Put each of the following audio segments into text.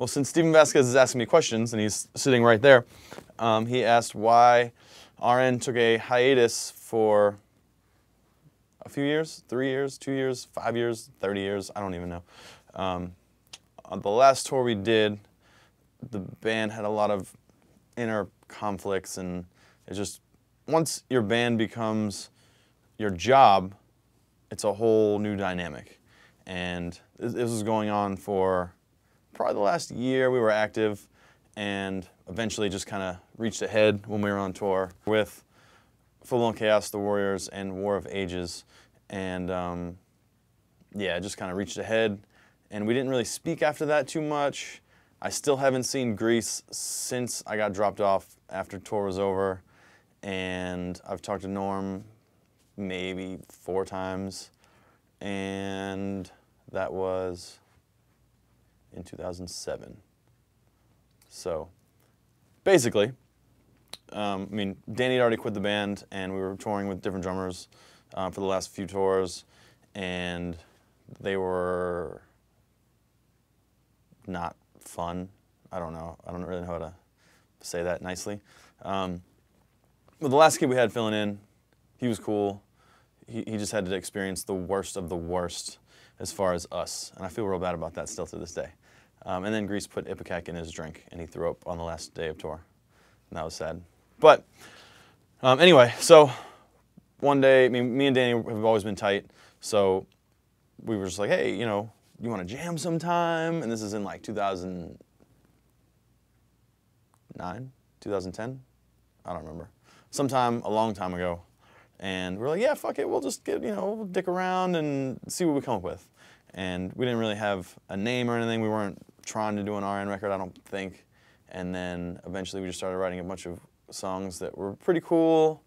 Well, since Steven Vasquez is asking me questions, and he's sitting right there, he asked why RN took a hiatus for a few years, 3 years, 2 years, 5 years, 30 years, I don't even know. On the last tour we did, the band had a lot of inner conflicts, and it just, once your band becomes your job, it's a whole new dynamic. And this was going on for probably the last year we were active, and eventually just kind of reached a head when we were on tour with Full Blown Chaos, The Warriors, and War of Ages. And yeah, it just kind of reached a head, and we didn't really speak after that too much. I still haven't seen Grease since I got dropped off after tour was over, and I've talked to Norm maybe 4 times, and that was in 2007. So basically, I mean, Danny had already quit the band, and we were touring with different drummers for the last few tours, and they were not fun. I don't know. I don't really know how to say that nicely. But the last kid we had filling in, he was cool. He just had to experience the worst of the worst as far as us, and I feel real bad about that still to this day. And then Grease put Ipecac in his drink, and he threw up on the last day of tour, and that was sad. But anyway, so one day, I mean, me and Danny have always been tight, so we were just like, hey, you know, you want to jam sometime? And this is in like 2009, 2010? I don't remember. Sometime a long time ago. And we're like, yeah, fuck it, we'll just get, you know, we'll dick around and see what we come up with. And we didn't really have a name or anything. We weren't trying to do an RN record, I don't think. And then eventually we just started writing a bunch of songs that were pretty cool.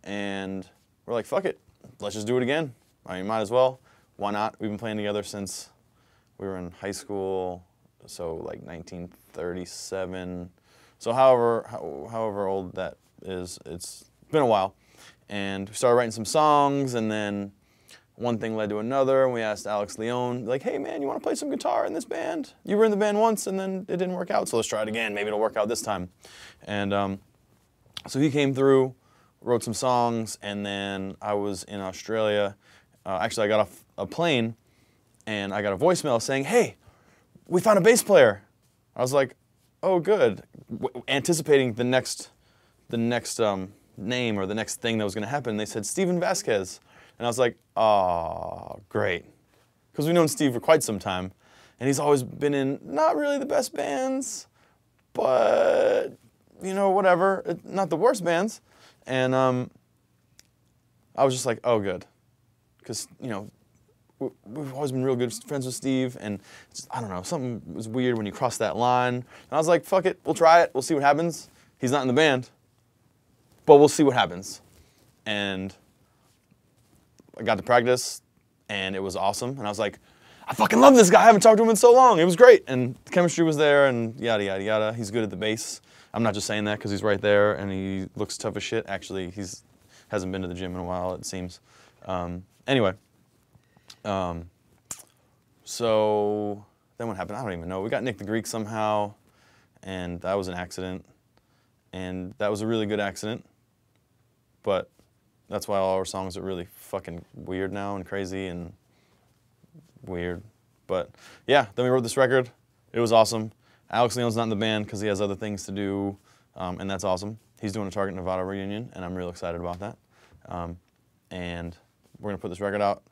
And we're like, fuck it, let's just do it again. I mean, might as well. Why not? We've been playing together since we were in high school, so like 1937. So however old that is, it's been a while. And we started writing some songs, and then one thing led to another, and we asked Alex Leone, like, hey man, you want to play some guitar in this band? You were in the band once, and then it didn't work out, so let's try it again. Maybe it'll work out this time. And so he came through, wrote some songs, and then I was in Australia. Actually, I got off a plane, and I got a voicemail saying, hey, we found a bass player. I was like, oh, good. Anticipating the next name or the next thing that was going to happen. They said, Steven Vasquez. And I was like, oh, great. Because we've known Steve for quite some time, and he's always been in not really the best bands, but, you know, whatever. Not the worst bands. And I was just like, oh, good. Because, you know, we've always been real good friends with Steve, and just, I don't know, something was weird when you crossed that line. And I was like, fuck it, we'll try it, we'll see what happens. He's not in the band, but we'll see what happens. And I got to practice, and it was awesome. And I was like, I fucking love this guy, I haven't talked to him in so long. It was great, and the chemistry was there, and yada, yada, yada. He's good at the bass. I'm not just saying that because he's right there, and he looks tough as shit. Actually, hasn't been to the gym in a while, it seems. Anyway. So then what happened? I don't even know. We got Nick the Greek somehow, and that was an accident. And that was a really good accident. But that's why all our songs are really fucking weird now and crazy and weird. But yeah, then we wrote this record. It was awesome. Alex Leone's not in the band because he has other things to do, and that's awesome. He's doing a Target Nevada reunion, and I'm real excited about that. And we're going to put this record out.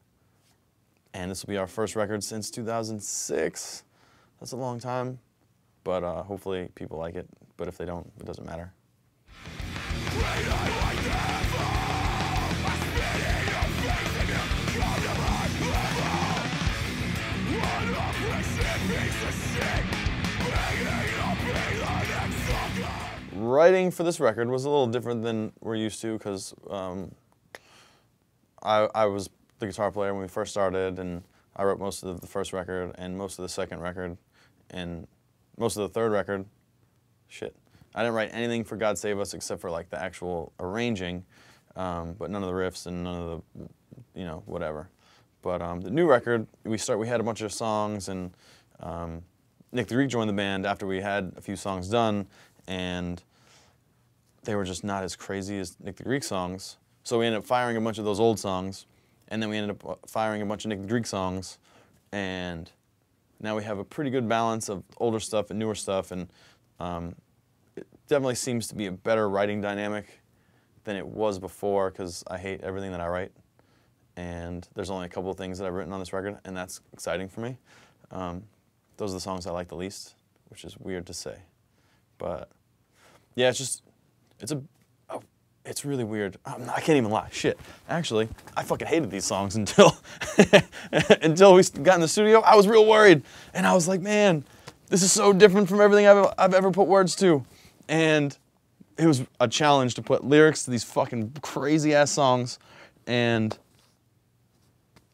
And this will be our first record since 2006. That's a long time, but hopefully people like it. But if they don't, it doesn't matter. Writing for this record was a little different than we're used to because I was the guitar player when we first started, and I wrote most of the first record and most of the second record and most of the third record. Shit. I didn't write anything for God Save Us except for like the actual arranging, but none of the riffs and none of the, you know, whatever. But the new record, we had a bunch of songs, and Nick the Greek joined the band after we had a few songs done, and they were just not as crazy as Nick the Greek songs. So we ended up firing a bunch of those old songs, and then we ended up firing a bunch of Nick the Greek songs, and now we have a pretty good balance of older stuff and newer stuff, and it definitely seems to be a better writing dynamic than it was before, because I hate everything that I write, and there's only a couple of things that I've written on this record, and that's exciting for me. Those are the songs I like the least, which is weird to say. But yeah, it's really weird. I can't even lie. Shit. Actually, I fucking hated these songs until until we got in the studio. I was real worried, and I was like, man, this is so different from everything I've ever put words to. And it was a challenge to put lyrics to these fucking crazy ass songs, and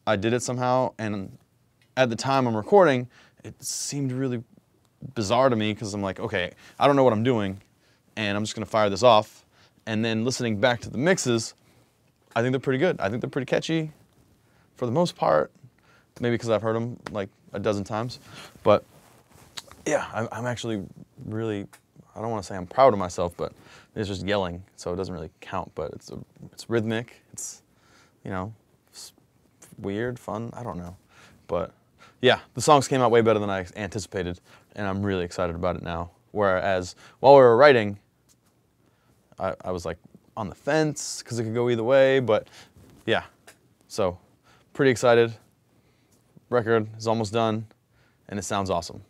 I did it somehow. And at the time I'm recording, it seemed really bizarre to me, because I'm like, okay, I don't know what I'm doing, and I'm just gonna fire this off. And then listening back to the mixes, I think they're pretty good. I think they're pretty catchy for the most part, maybe because I've heard them like a dozen times. But yeah, I'm actually really, I don't want to say I'm proud of myself, but it's just yelling, so it doesn't really count. But it's rhythmic, it's, you know, it's weird, fun, I don't know. But yeah, the songs came out way better than I anticipated, and I'm really excited about it now. Whereas while we were writing, I was like on the fence, because it could go either way, but yeah. So pretty excited. Record is almost done, and it sounds awesome,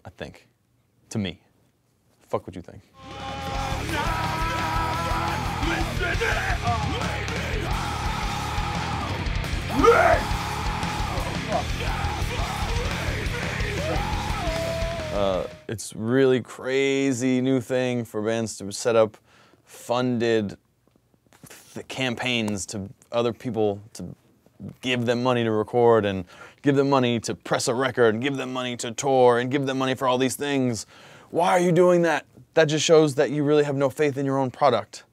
I think, to me. Fuck what you think. It's really crazy new thing for bands to set up funded campaigns to other people to give them money to record, and give them money to press a record, and give them money to tour, and give them money for all these things. Why are you doing that? That just shows that you really have no faith in your own product,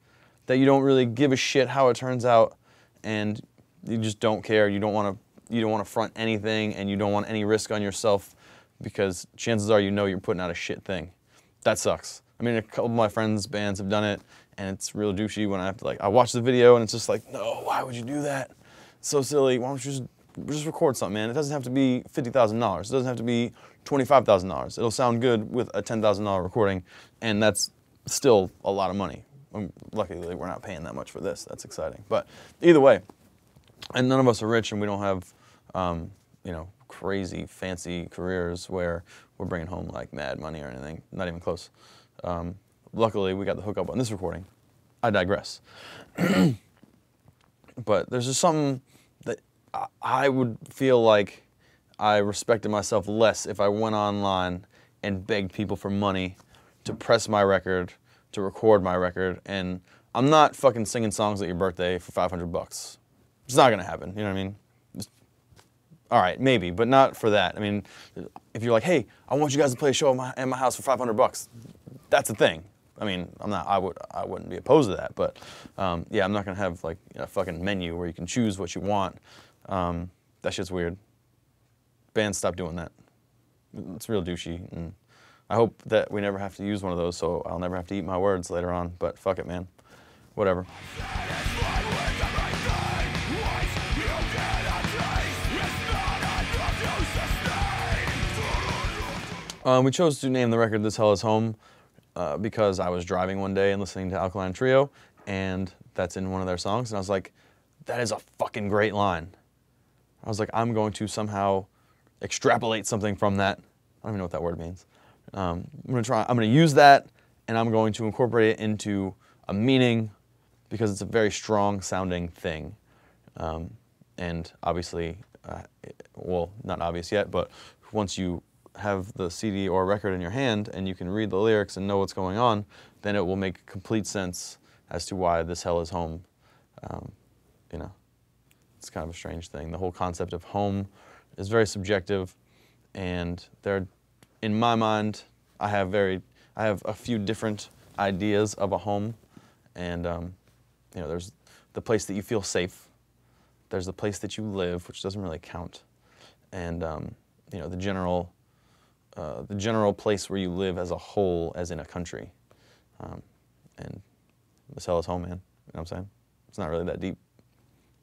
that you don't really give a shit how it turns out, and you just don't care. You don't want to front anything, and you don't want any risk on yourself, because chances are you know you're putting out a shit thing. That sucks. I mean, a couple of my friends' bands have done it, and it's real douchey when I have to, like, I watch the video and it's just like, no, why would you do that? It's so silly. Why don't you just record something, man? It doesn't have to be $50,000. It doesn't have to be $25,000. It'll sound good with a $10,000 recording, and that's still a lot of money. Luckily, we're not paying that much for this. That's exciting. But either way, and none of us are rich, and we don't have, you know, crazy fancy careers where we're bringing home like mad money or anything. Not even close. Luckily, we got the hookup on this recording. I digress. But there's just something that I would feel like I respected myself less if I went online and begged people for money to press my record, to record my record, and I'm not fucking singing songs at your birthday for $500. It's not gonna happen, you know what I mean? All right, maybe, but not for that. I mean, if you're like, hey, I want you guys to play a show at my house for $500, that's a thing. I mean, I wouldn't be opposed to that, but yeah, I'm not gonna have like a fucking menu where you can choose what you want. That shit's weird. Bands stop doing that. It's real douchey, and I hope that we never have to use one of those, so I'll never have to eat my words later on. But fuck it, man. Whatever. We chose to name the record "This Hell Is Home" because I was driving one day and listening to Alkaline Trio, and that's in one of their songs, and I was like, that is a fucking great line. I was like, I'm going to somehow extrapolate something from that. I don't even know what that word means. I'm gonna use that, and I'm going to incorporate it into a meaning, because it's a very strong sounding thing. And obviously, well, not obvious yet, but once you have the CD or record in your hand and you can read the lyrics and know what's going on, then it will make complete sense as to why this hell is home. You know, it's kind of a strange thing. The whole concept of home is very subjective, and in my mind, I have a few different ideas of a home, and you know, there's the place that you feel safe. There's the place that you live, which doesn't really count, and you know, the general the general place where you live as a whole, as in a country. And this hell is home, man. You know what I'm saying? It's not really that deep.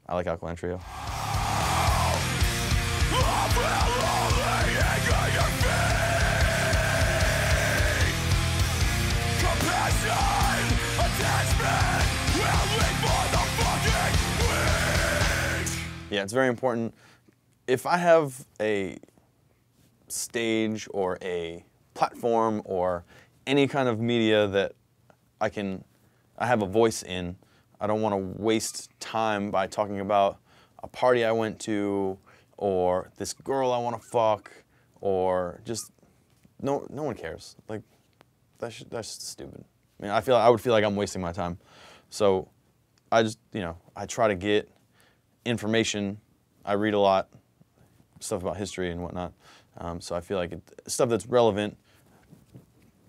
I like Alkaline Trio. Yeah, it's very important. If I have a stage or a platform or any kind of media that I have a voice in, I don't want to waste time by talking about a party I went to or this girl I want to fuck or just no one cares. Like that's just stupid. I mean, I would feel like I'm wasting my time. So I just, I try to get information. I read a lot, stuff about history and whatnot. So I feel like stuff that's relevant,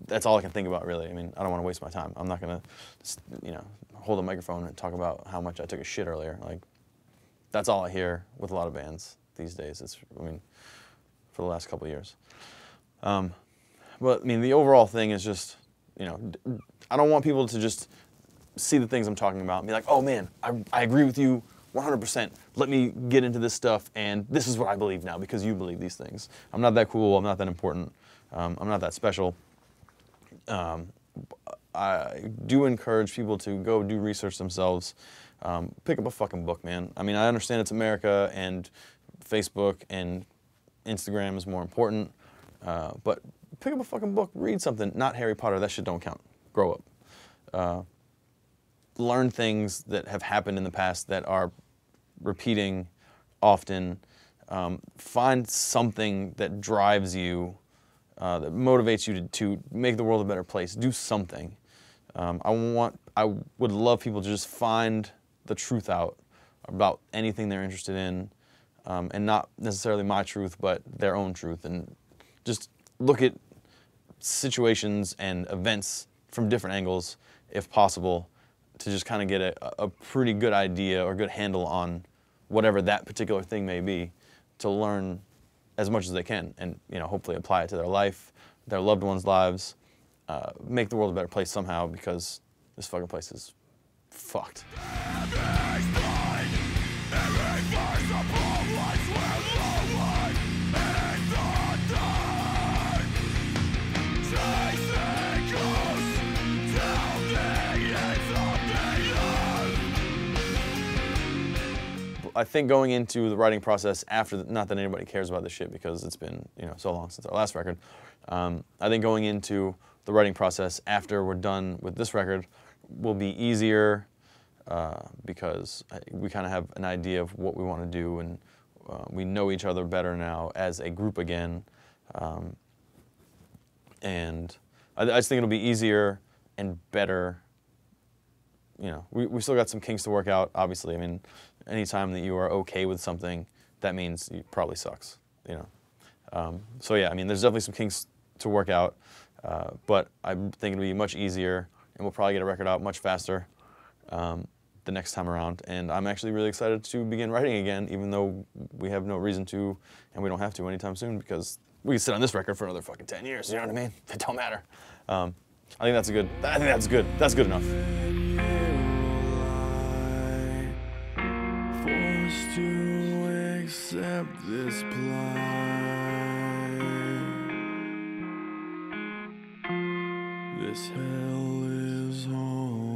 that's all I can think about, really. I mean, I don't want to waste my time. I'm not going to, hold a microphone and talk about how much I took a shit earlier. Like, that's all I hear with a lot of bands these days. For the last couple of years. But, I mean, the overall thing is just, I don't want people to just see the things I'm talking about and be like, oh, man, I agree with you 100%. Let me get into this stuff, and this is what I believe now because you believe these things. I'm not that cool. I'm not that important. I'm not that special. I do encourage people to go do research themselves. Pick up a fucking book, man. I mean, I understand it's America, and Facebook and Instagram is more important, but pick up a fucking book, read something. Not Harry Potter. That shit don't count. Grow up. Learn things that have happened in the past that are repeating often. Find something that drives you, that motivates you to make the world a better place. Do something. I would love people to just find the truth out about anything they're interested in, and not necessarily my truth, but their own truth, and just look at situations and events from different angles, if possible, to just kind of get a pretty good idea or good handle on whatever that particular thing may be, to learn as much as they can, and hopefully apply it to their life, their loved ones' lives, make the world a better place somehow, because this fucking place is fucked. I think going into the writing process after, not that anybody cares about this shit because it's been so long since our last record. I think going into the writing process after we're done with this record will be easier because we kind of have an idea of what we want to do, and we know each other better now as a group again. And I just think it'll be easier and better. We still got some kinks to work out, obviously. I mean, anytime that you are okay with something, that means it probably sucks, So yeah, I mean, there's definitely some kinks to work out, but I think it'll be much easier, and we'll probably get a record out much faster the next time around. And I'm actually really excited to begin writing again, even though we have no reason to, and we don't have to anytime soon, because we can sit on this record for another fucking 10 years, you know what I mean? It don't matter. I think that's good. That's good enough. To accept this plight, this hell is home.